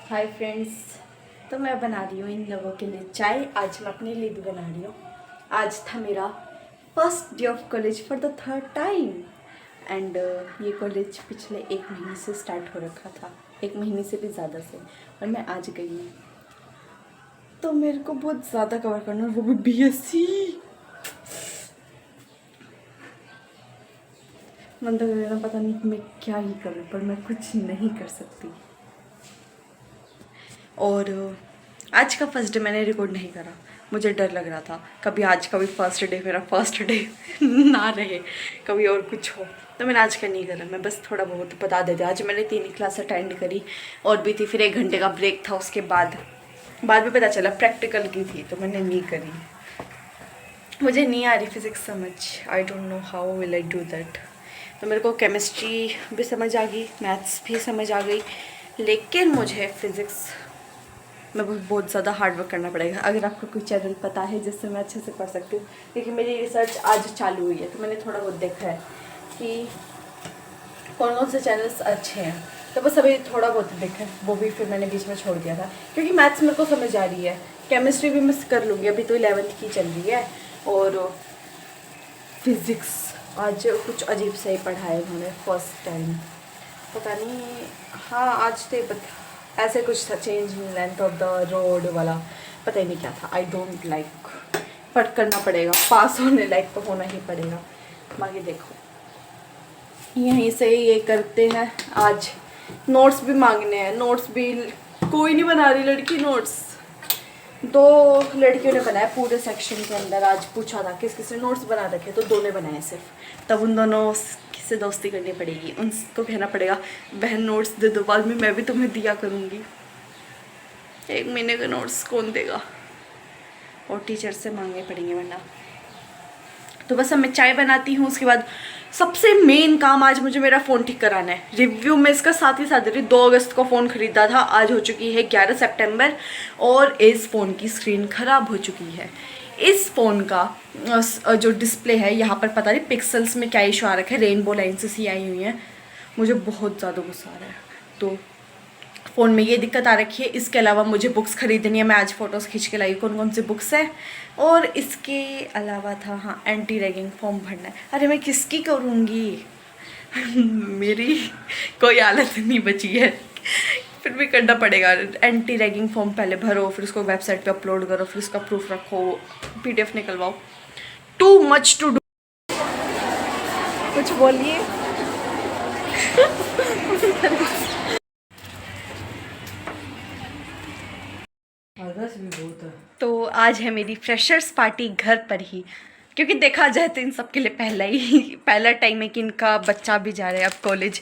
Hi friends, तो मैं बना रही हूँ इन लोगों के लिए चाय। आज मैं अपने लिए भी बना रही हूँ। आज था मेरा first day of college for the third time and ये कॉलेज पिछले 1 महीने से स्टार्ट हो रखा था, 1 महीने से भी ज़्यादा से, और मैं आज गई हूँ। तो मेरे को बहुत ज़्यादा कवर करना है, वो भी बीएससी। मतलब मेरा पता नहीं मैं क्या ही करूँ, पर मैं कुछ नहीं कर सकती। और आज का फर्स्ट डे मैंने रिकॉर्ड नहीं करा, मुझे डर लग रहा था कभी आज का भी फर्स्ट डे मेरा फर्स्ट डे ना रहे, कभी और कुछ हो, तो मैंने आज का नहीं करा। मैं बस थोड़ा बहुत बता देती। आज मैंने 3 क्लास अटेंड करी और भी थी, फिर 1 घंटे का ब्रेक था, उसके बाद में पता चला प्रैक्टिकल की थी, तो मैंने नहीं करी। मुझे नहीं आ रही फिज़िक्स समझ, I don't know how will I do that. तो मेरे को केमिस्ट्री भी समझ आ गई, मैथ्स भी समझ आ गई, लेकिन मुझे फ़िज़िक्स में बहुत ज़्यादा हार्ड वर्क करना पड़ेगा। अगर आपको कोई चैनल पता है जिससे मैं अच्छे से पढ़ सकती हूँ, क्योंकि मेरी रिसर्च आज चालू हुई है, तो मैंने थोड़ा बहुत देखा है कि कौन कौन से चैनल्स अच्छे हैं, तो बस अभी थोड़ा बहुत देखा है, वो भी फिर मैंने बीच में छोड़ दिया था। क्योंकि मैथ्स मेरे को समझ आ रही है, केमिस्ट्री भी मैं कर लूँगी, अभी तो 11th की चल रही है। और फिज़िक्स आज कुछ अजीब सा ही पढ़ाया उन्होंने फर्स्ट टाइम, पता नहीं। हाँ, आज तो ऐसे कुछ था, change in length of the road वाला, पता ही नहीं क्या था। आई डोंट लाइक, पर करना पड़ेगा, पास होने लायक तो होना ही पड़ेगा। बाकी देखो यहीं से ये करते हैं। आज नोट्स भी मांगने हैं, नोट्स भी कोई नहीं बना रही लड़की नोट्स। 2 लड़कियों ने बनाया पूरे सेक्शन के अंदर। आज पूछा था किस किस ने नोट्स बना रखे, तो 2 ने बनाए सिर्फ। तब उन दोनों से दोस्ती करनी पड़ेगी, उनको कहना पड़ेगा बहन नोट्स दे दो, बाद में मैं भी तुम्हें दिया करूँगी। 1 महीने के नोट्स कौन देगा, और टीचर से मांगने पड़ेंगे वरना। तो बस अब मैं चाय बनाती हूँ, उसके बाद सबसे मेन काम आज मुझे मेरा फ़ोन ठीक कराना है। रिव्यू में इसका साथ ही साथ दे रही, 2 अगस्त को फ़ोन ख़रीदा था, आज हो चुकी है 11 सितंबर, और इस फ़ोन की स्क्रीन ख़राब हो चुकी है। इस फ़ोन का जो डिस्प्ले है यहाँ पर पता नहीं पिक्सल्स में क्या इशू आ रखा है, रेनबो लाइन से सी आई हुई है, मुझे बहुत ज़्यादा गुस्सा आ रहा है। तो फ़ोन में ये दिक्कत आ रखी है। इसके अलावा मुझे बुक्स ख़रीदनी है, मैं आज फ़ोटोज़ खींच के लाई कौन कौन सी बुक्स है। और इसके अलावा था हाँ, एंटी रैगिंग फॉर्म भरना है। अरे मैं किसकी करूँगी मेरी कोई हालत नहीं बची है, फिर भी करना पड़ेगा। एंटी रैगिंग फॉर्म पहले भरो, फिर उसको वेबसाइट पे अपलोड करो, फिर उसका प्रूफ रखो, PDF निकलवाओ। Too much to do. कुछ बोलिए तो आज है मेरी फ्रेशर्स पार्टी घर पर ही, क्योंकि देखा जाए तो इन सब के लिए पहला टाइम है कि इनका बच्चा भी जा रहा है अब कॉलेज।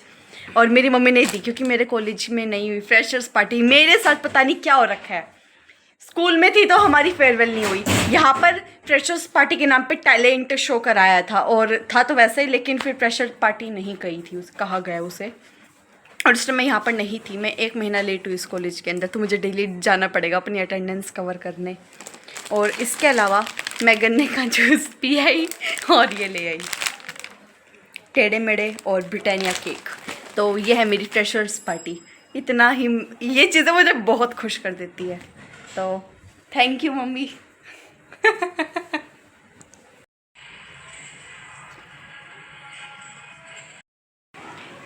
और मेरी मम्मी नहीं दी, क्योंकि मेरे कॉलेज में नहीं हुई फ्रेशर्स पार्टी। मेरे साथ पता नहीं क्या हो रखा है, स्कूल में थी तो हमारी फेयरवेल नहीं हुई, यहाँ पर फ्रेशर्स पार्टी के नाम पे टैलेंट शो कराया था, और था तो वैसे ही, लेकिन फिर फ्रेशर पार्टी नहीं कही थी, कहा गया उसे। और उस टाइम मैं यहाँ पर नहीं थी, मैं 1 महीना लेट हुई इस कॉलेज के अंदर, तो मुझे डेली जाना पड़ेगा अपनी अटेंडेंस कवर करने। और इसके अलावा मैं गन्ने का जूस पी आई और ये ले आई टेढ़े मेढ़े और ब्रिटानिया केक। तो ये है मेरी फ्रेशर्स पार्टी। इतना ही, ये चीज़ें मुझे बहुत खुश कर देती है, तो थैंक यू मम्मी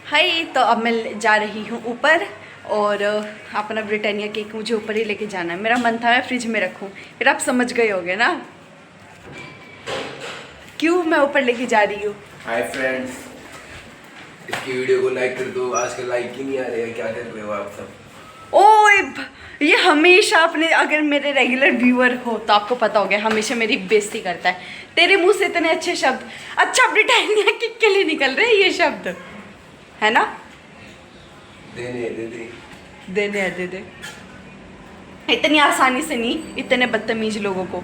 हाय, तो अब मैं जा रही हूँ ऊपर, और अपना ब्रिटानिया केक मुझे ऊपर ही लेके जाना है। मेरा मन था मैं फ्रिज में रखूँ, फिर आप समझ गए होगे ना क्यों मैं ऊपर लेके जा रही हूँ। हाय फ्रेंड्स, इसकी वीडियो को लाइक कर दो। आजकल लाइक ही नहीं आ रहे हैं, क्या कर रहे हो आप सब? ओए, ये हमेशा अपने, अगर मेरे रेगुलर व्यूअर हो तो आपको पता हो गया, हमेशा मेरी बेइज्जती करता है। तेरे मुंह से इतने अच्छे शब्द, अच्छा ब्रिटानिया केक के लिए निकल रहे हैं ये शब्द, है ना? देने दे दे। इतनी आसानी से नहीं, इतने बदतमीज लोगों को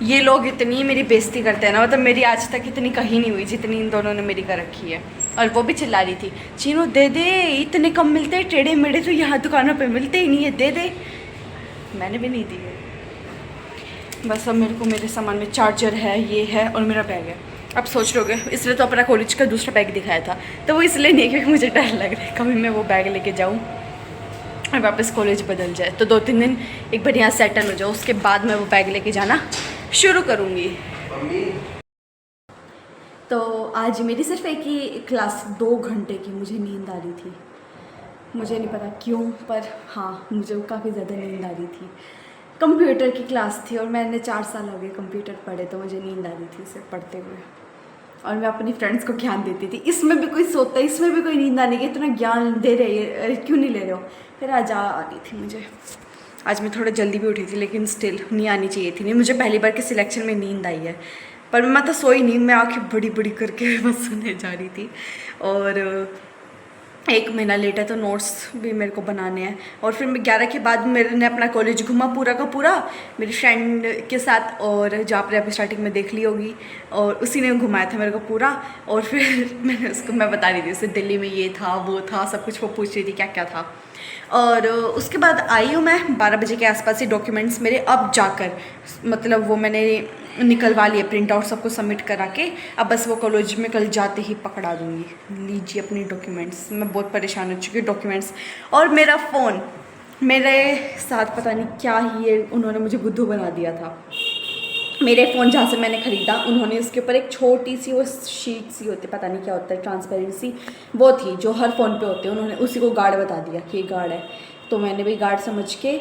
ये लोग इतनी मेरी बेइज्जती करते हैं ना, मतलब मेरी आज तक इतनी कहीं नहीं हुई जितनी इन दोनों ने मेरी कर रखी है। और वो भी चिल्ला रही थी, चीनू दे दे, इतने कम मिलते हैं, टेढ़े मेढ़े तो यहाँ दुकानों पे मिलते ही नहीं है, दे दे। मैंने भी नहीं दिए। बस अब मेरे को मेरे सामान में चार्जर है, ये है और मेरा बैग है। अब सोच लोगे इसलिए तो अपना कॉलेज का दूसरा बैग दिखाया था, तो वो इसलिए नहीं क्योंकि मुझे डर लग रहा है कभी मैं वो बैग लेके जाऊँ और वापस कॉलेज बदल जाए। तो 2-3 दिन एक बार यहाँ सेटल हो जाओ, उसके बाद मैं वो बैग लेके जाना शुरू करूँगी। तो आज मेरी सिर्फ एक ही क्लास 2 घंटे की मुझे नींद आ रही थी। मुझे नहीं पता क्यों, पर हाँ मुझे काफ़ी ज़्यादा नींद आ रही थी। कंप्यूटर की क्लास थी और मैंने 4 साल हो गए कंप्यूटर पढ़े, तो मुझे नींद आ रही थी इसे पढ़ते हुए। और मैं अपनी फ्रेंड्स को ज्ञान देती थी, इसमें भी कोई सोता है, इसमें भी कोई नींद आने की, इतना ज्ञान दे रहे है, क्यों नहीं ले रहे हो। फिर आज आ रही थी मुझे। आज मैं थोड़ा जल्दी भी उठी थी, लेकिन स्टिल नहीं आनी चाहिए थी। नहीं, मुझे पहली बार के सिलेक्शन में नींद आई है, पर मैं तो सोई नहीं, मैं आँखें बड़ी बड़ी करके बस सोने जा रही थी। और 1 महीना लेट है तो नोट्स भी मेरे को बनाने हैं। और फिर मैं 11 के बाद मैंने अपना कॉलेज घूमा पूरा का पूरा मेरी फ्रेंड के साथ, और जहाँ पर आप स्टार्टिंग में देख ली होगी, और उसी ने घुमाया था मेरे को पूरा। और फिर मैंने उसको मैं बता रही थी उसे दिल्ली में ये था वो था सब कुछ, वो पूछ रही थी क्या क्या था। और उसके बाद आई हूँ मैं 12 बजे के आसपास ही। डॉक्यूमेंट्स मेरे अब जाकर, मतलब वो मैंने निकलवा लिए प्रिंट आउट, सबको सबमिट करा के, अब बस वो कॉलेज में कल जाते ही पकड़ा दूँगी। लीजिए अपनी डॉक्यूमेंट्स। मैं बहुत परेशान हो चुकी हूँ डॉक्यूमेंट्स। और मेरा फ़ोन, मेरे साथ पता नहीं क्या ही है, उन्होंने मुझे बुद्धू बना दिया था। मेरे फ़ोन जहाँ से मैंने ख़रीदा, उन्होंने उसके ऊपर एक छोटी सी वो शीट सी होती है, पता नहीं क्या होता है, ट्रांसपेरेंसी वो थी जो हर फ़ोन पे होते हैं, उन्होंने उसी को गार्ड बता दिया कि ये गार्ड है। तो मैंने भी गार्ड समझ के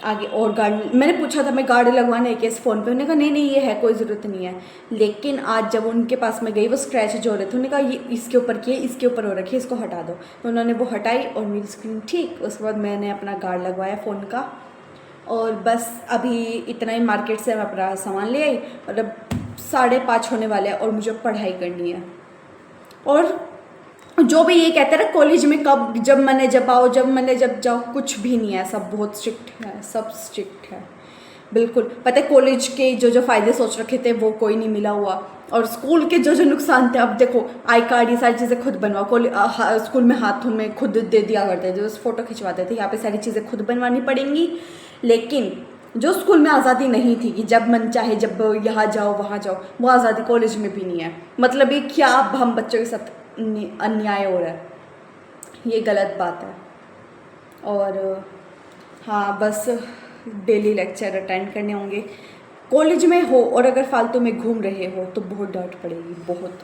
आगे और गार्ड, मैंने पूछा था मैं गार्ड लगवाना है कि इस फ़ोन पे, उन्होंने कहा नहीं नहीं ये है, कोई ज़रूरत नहीं है। लेकिन आज जब उनके पास मैं गई, वो स्क्रैच जो हो रहे थे, उन्होंने कहा ये इसके ऊपर किए, इसके ऊपर हो रखी है, इसको हटा दो। तो उन्होंने वो हटाई और मेरी स्क्रीन ठीक। उसके बाद मैंने अपना गार्ड लगवाया फ़ोन का, और बस अभी इतना ही मार्केट से मैं अपना सामान ले आई, और अब 5:30 होने वाले हैं और मुझे पढ़ाई करनी है। और जो भी ये कहते हैं ना कॉलेज में कब जब मैंने जब आओ, जब मैंने जब जाओ, कुछ भी नहीं है, सब बहुत स्ट्रिक्ट है, सब स्ट्रिक्ट है बिल्कुल। पता है कॉलेज के जो जो फ़ायदे सोच रखे थे वो कोई नहीं मिला हुआ, और स्कूल के जो जो नुकसान थे, अब देखो आई कार्ड ये सारी चीज़ें खुद बनवाओ। स्कूल में हाथों में खुद दे दिया करते थे, जो फ़ोटो खिंचवाते थे, यहाँ पे सारी चीज़ें खुद बनवानी पड़ेंगी। लेकिन जो स्कूल में आज़ादी नहीं थी कि जब मन चाहे जब यहाँ जाओ वहाँ जाओ, वो आज़ादी कॉलेज में भी नहीं है। मतलब ये क्या अब हम बच्चों के साथ अन्याय हो रहा है, ये गलत बात है। और हाँ बस डेली लेक्चर अटेंड करने होंगे। कॉलेज में हो और अगर फालतू में घूम रहे हो तो बहुत डांट पड़ेगी, बहुत।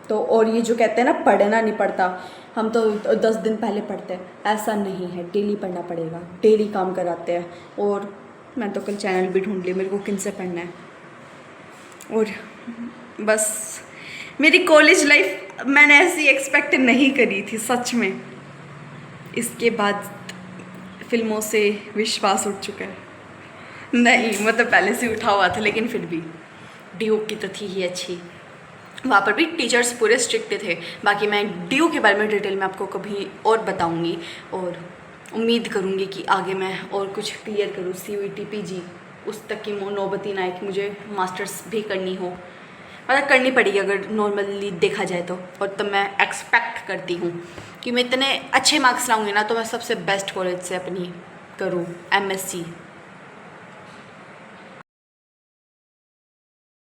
तो और ये जो कहते हैं ना पढ़ना नहीं पड़ता, हम तो 10 दिन पहले पढ़ते हैं, ऐसा नहीं है, डेली पढ़ना पड़ेगा, डेली काम कराते हैं। और मैं तो कल चैनल भी ढूंढ ली मेरे को किन से पढ़ना है। और बस मेरी कॉलेज लाइफ मैंने ऐसी एक्सपेक्ट नहीं करी थी सच में। इसके बाद फिल्मों से विश्वास उठ चुका है। नहीं मतलब पहले से उठा हुआ था, लेकिन फिर भी ड्यू की तो थी ही अच्छी। वहाँ पर भी टीचर्स पूरे स्ट्रिक्ट थे। बाकी मैं ड्यू के बारे में डिटेल में आपको कभी और बताऊँगी, और उम्मीद करूँगी कि आगे मैं और कुछ क्लियर करूँ, CUET PG उस तक की नौबती ना आए कि मुझे मास्टर्स भी करनी हो। मतलब करनी पड़ेगी अगर नॉर्मली देखा जाए तो। और तो मैं एक्सपेक्ट करती हूँ कि मैं इतने अच्छे मार्क्स लाऊंगी ना, तो मैं सबसे बेस्ट कॉलेज से अपनी करूँ MSc